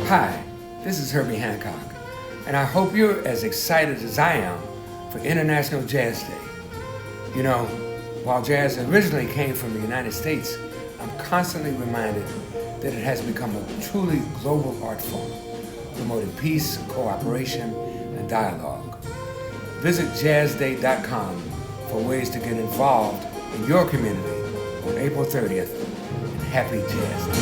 Hi, this is Herbie Hancock, and I hope you're as excited as I am for International Jazz Day. You know, while jazz originally came from the United States, I'm constantly reminded that it has become a truly global art form, promoting peace, cooperation, and dialogue. Visit jazzday.com for ways to get involved in your community on April 30th, and happy Jazz Day.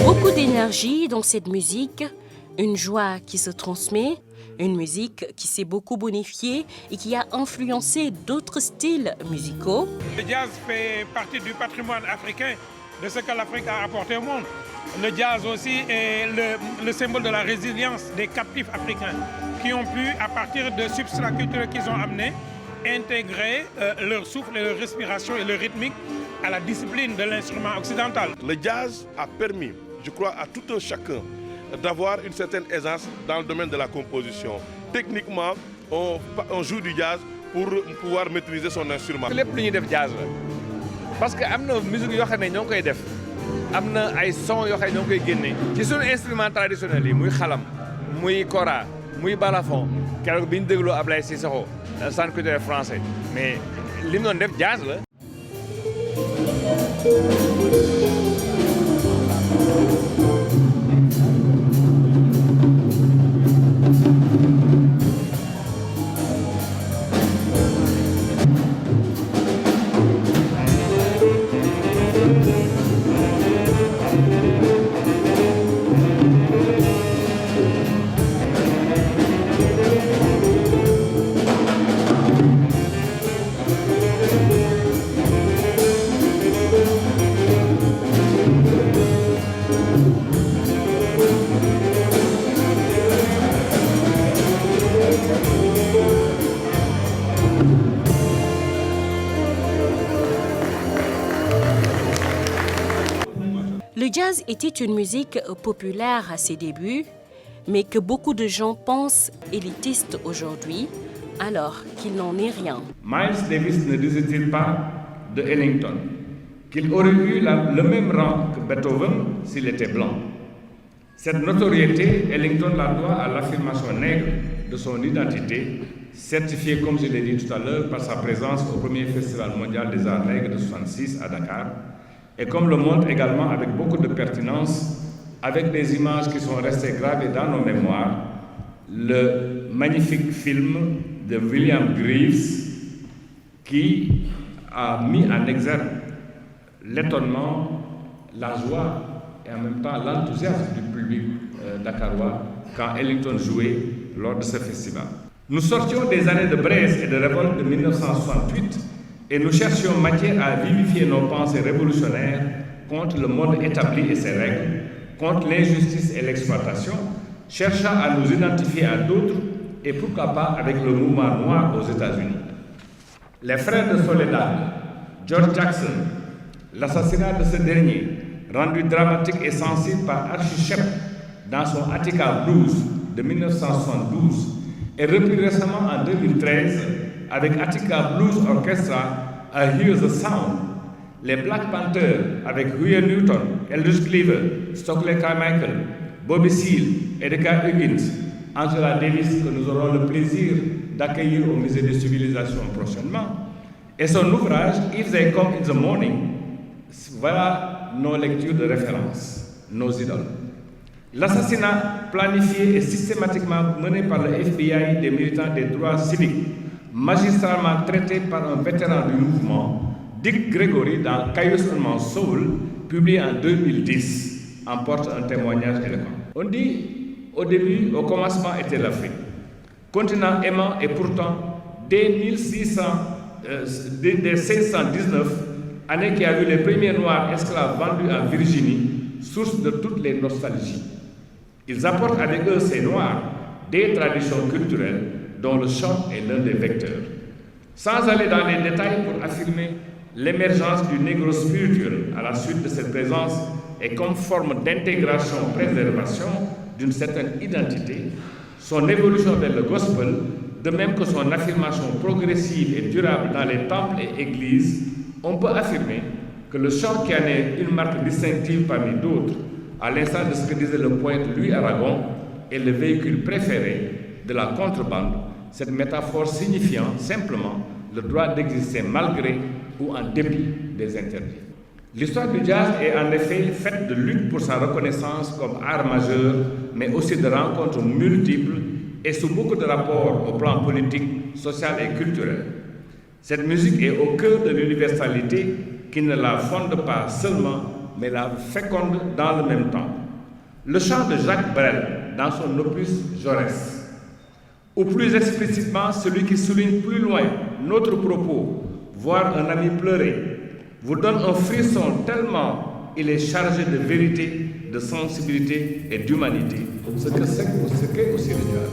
Beaucoup d'énergie dans cette musique, une joie qui se transmet, une musique qui s'est beaucoup bonifiée et qui a influencé d'autres styles musicaux. Le jazz fait partie du patrimoine africain, de ce que l'Afrique a apporté au monde. Le jazz aussi est le symbole de la résilience des captifs africains qui ont pu, à partir de substrats culturels qu'ils ont amenés, intégrer leur souffle et leur respiration et leur rythmique à la discipline de l'instrument occidental. Le jazz a permis, je crois, à tout un chacun d'avoir une certaine aisance dans le domaine de la composition. Techniquement, on joue du jazz pour pouvoir maîtriser son instrument. lépp lu ñuy def jazz la parce que am na musique yoo xam ne ñoo ngi koy def am na ay son yoo xam ne ñoo ngi koy génne ci suñu instrument traditionnel yi muy xalam muy kora muy balafon keroog bi ñu dégloo Ablaye Cissokho centre culturel français mais li mu doon def jazz la. Le jazz était une musique populaire à ses débuts, mais que beaucoup de gens pensent élitiste aujourd'hui, alors qu'il n'en est rien. Miles Davis ne disait-il pas de Ellington qu'il aurait eu le même rang que Beethoven s'il était blanc? Cette notoriété, Ellington la doit à l'affirmation nègre de son identité, certifiée, comme je l'ai dit tout à l'heure, par sa présence au premier Festival mondial des arts nègres de 1966 à Dakar, et comme le montre également avec beaucoup de pertinence, avec des images qui sont restées gravées dans nos mémoires, le magnifique film de William Greaves qui a mis en exergue l'étonnement, la joie et en même temps l'enthousiasme du public dakarois quand Ellington jouait lors de ce festival. Nous sortions des années de braise et de révolte de 1968 et nous cherchions matière à vivifier nos pensées révolutionnaires contre le monde établi et ses règles, contre l'injustice et l'exploitation, cherchant à nous identifier à d'autres et pourquoi pas avec le mouvement noir aux États-Unis. Les frères de Soledad, George Jackson, l'assassinat de ce dernier, rendu dramatique et sensible par Archie Shepp dans son Attica Blues de 1972, et repris récemment en 2013 avec Attica Blues Orchestra à Hear the Sound, les Black Panthers avec Huey Newton, Eldridge Cleaver, Stokely Carmichael, Bobby Seale, Edgar Huggins, Angela Davis, que nous aurons le plaisir d'accueillir au Musée des Civilisations prochainement, et son ouvrage If They Come in the Morning. Voilà nos lectures de référence, nos idoles. L'assassinat planifié et systématiquement mené par le FBI des militants des droits civiques, magistralement traité par un vétéran du mouvement, Dick Gregory, dans Caius on Soul, publié en 2010, emporte un témoignage éloquent. On dit, au début, au commencement était l'Afrique, continent aimant, et pourtant, dès 1619, année qui a vu les premiers Noirs esclaves vendus en Virginie, source de toutes les nostalgies. Ils apportent avec eux, ces Noirs, des traditions culturelles dont le chant est l'un des vecteurs. Sans aller dans les détails pour affirmer l'émergence du négro spirituel à la suite de cette présence et comme forme d'intégration-préservation d'une certaine identité, son évolution vers le gospel, de même que son affirmation progressive et durable dans les temples et églises, on peut affirmer que le chant qui en est une marque distinctive parmi d'autres, à l'instar de ce que disait le poète Louis Aragon, est le véhicule préféré de la contrebande, cette métaphore signifiant simplement le droit d'exister malgré ou en dépit des interdits. L'histoire du jazz est en effet faite de lutte pour sa reconnaissance comme art majeur, mais aussi de rencontres multiples et sous beaucoup de rapports au plan politique, social et culturel. Cette musique est au cœur de l'universalité qui ne la fonde pas seulement, mais la féconde dans le même temps. Le chant de Jacques Brel, dans son opus Jaurès, ou plus explicitement celui qui souligne plus loin notre propos, voir un ami pleurer, vous donne un frisson tellement il est chargé de vérité, de sensibilité et d'humanité. Ce qu'est aussi le jazz.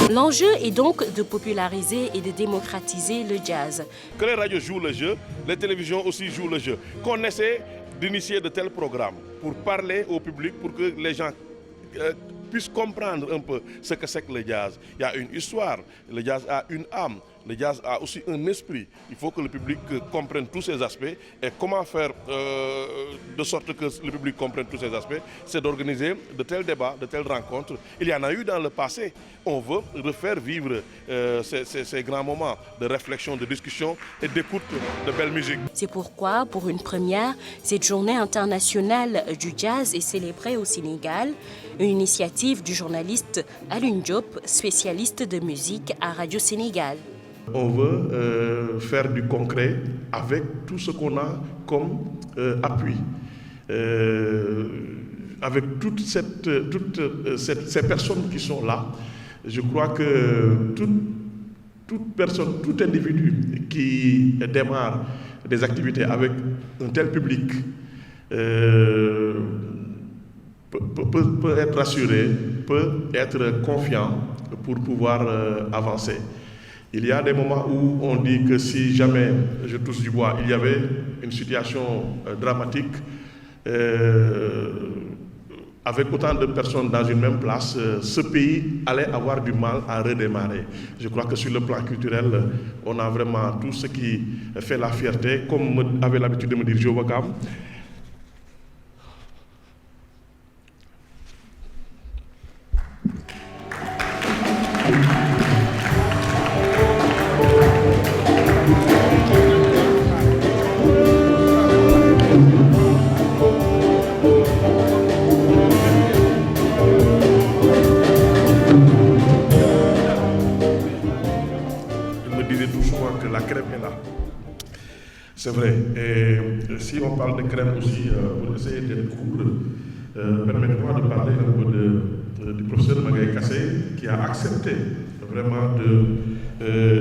L'enjeu est donc de populariser et de démocratiser le jazz. Que les radios jouent le jeu, les télévisions aussi jouent le jeu. Qu'on essaie d'initier de tels programmes pour parler au public, pour que les gens puissent comprendre un peu ce que c'est que le jazz. Il y a une histoire, le jazz a une âme, le jazz a aussi un esprit. Il faut que le public comprenne tous ces aspects. Et comment faire de sorte que le public comprenne tous ces aspects? C'est d'organiser de tels débats, de telles rencontres. Il y en a eu dans le passé. On veut refaire vivre ces grands moments de réflexion, de discussion et d'écoute de belle musique. C'est pourquoi, pour une première, cette journée internationale du jazz est célébrée au Sénégal, une initiative du journaliste Alioune Diop, spécialiste de musique à Radio Sénégal. On veut faire du concret avec tout ce qu'on a comme appui. Avec toutes ces personnes qui sont là, je crois que toute personne, tout individu qui démarre des activités avec un tel public peut être rassuré, peut être confiant pour pouvoir avancer. Il y a des moments où on dit que si jamais, je touche du bois, il y avait une situation dramatique, avec autant de personnes dans une même place, ce pays allait avoir du mal à redémarrer. Je crois que sur le plan culturel, on a vraiment tout ce qui fait la fierté, comme avait l'habitude de me dire Joe Wakam. me disait tout souvent que la crème est là. C'est vrai. Et si on parle de crème aussi, pour essayer d'être court, permettez-moi de parler un peu du professeur Magaye Kassé qui a accepté vraiment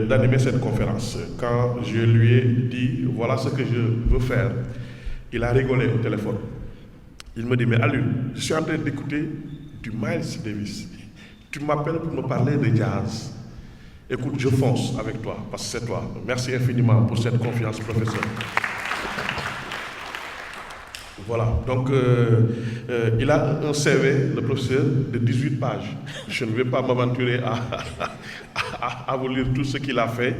d'animer cette conférence. Quand je lui ai dit voilà ce que je veux faire, il a rigolé au téléphone. Il me dit mais Alun, je suis en train d'écouter du Miles Davis. Tu m'appelles pour me parler de jazz. Écoute, je fonce avec toi, parce que c'est toi. Merci infiniment pour cette confiance, professeur. Voilà, donc il a un CV, le professeur, de 18 pages. Je ne vais pas m'aventurer à vous lire tout ce qu'il a fait.